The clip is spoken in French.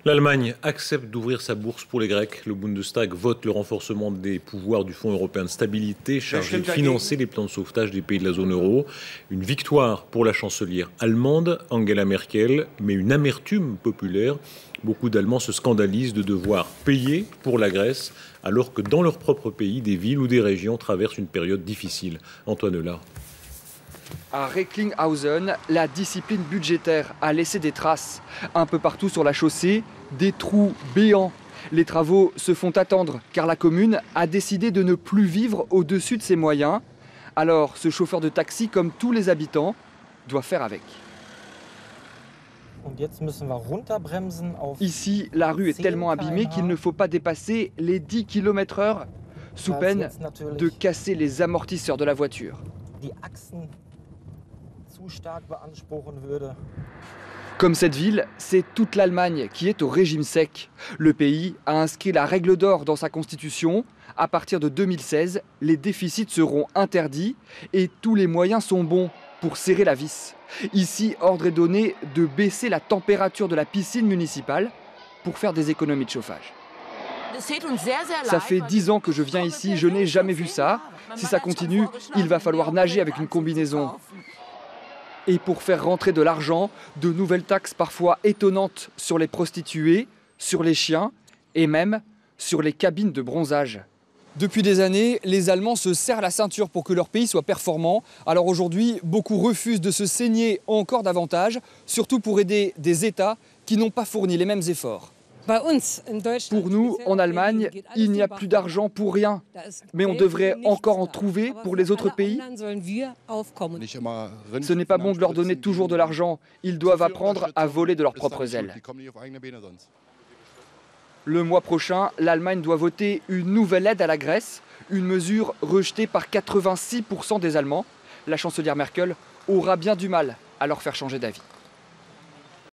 L'Allemagne accepte d'ouvrir sa bourse pour les Grecs. Le Bundestag vote le renforcement des pouvoirs du Fonds européen de stabilité chargé de financer les plans de sauvetage des pays de la zone euro. Une victoire pour la chancelière allemande, Angela Merkel, mais une amertume populaire. Beaucoup d'Allemands se scandalisent de devoir payer pour la Grèce, alors que dans leur propre pays, des villes ou des régions traversent une période difficile. Antoine Lard. À Recklinghausen, la discipline budgétaire a laissé des traces. Un peu partout sur la chaussée, des trous béants. Les travaux se font attendre car la commune a décidé de ne plus vivre au-dessus de ses moyens. Alors ce chauffeur de taxi, comme tous les habitants, doit faire avec. Ici, la rue est tellement abîmée qu'il ne faut pas dépasser les 10 km/h sous peine de casser les amortisseurs de la voiture. Comme cette ville, c'est toute l'Allemagne qui est au régime sec. Le pays a inscrit la règle d'or dans sa constitution. À partir de 2016, les déficits seront interdits et tous les moyens sont bons pour serrer la vis. Ici, ordre est donné de baisser la température de la piscine municipale pour faire des économies de chauffage. Ça fait 10 ans que je viens ici, je n'ai jamais vu ça. Si ça continue, il va falloir nager avec une combinaison. Et pour faire rentrer de l'argent, de nouvelles taxes parfois étonnantes sur les prostituées, sur les chiens et même sur les cabines de bronzage. Depuis des années, les Allemands se serrent la ceinture pour que leur pays soit performant. Alors aujourd'hui, beaucoup refusent de se saigner encore davantage, surtout pour aider des États qui n'ont pas fourni les mêmes efforts. Pour nous, en Allemagne, il n'y a plus d'argent pour rien. Mais on devrait encore en trouver pour les autres pays. Ce n'est pas bon de leur donner toujours de l'argent. Ils doivent apprendre à voler de leurs propres ailes. Le mois prochain, l'Allemagne doit voter une nouvelle aide à la Grèce, une mesure rejetée par 86% des Allemands. La chancelière Merkel aura bien du mal à leur faire changer d'avis.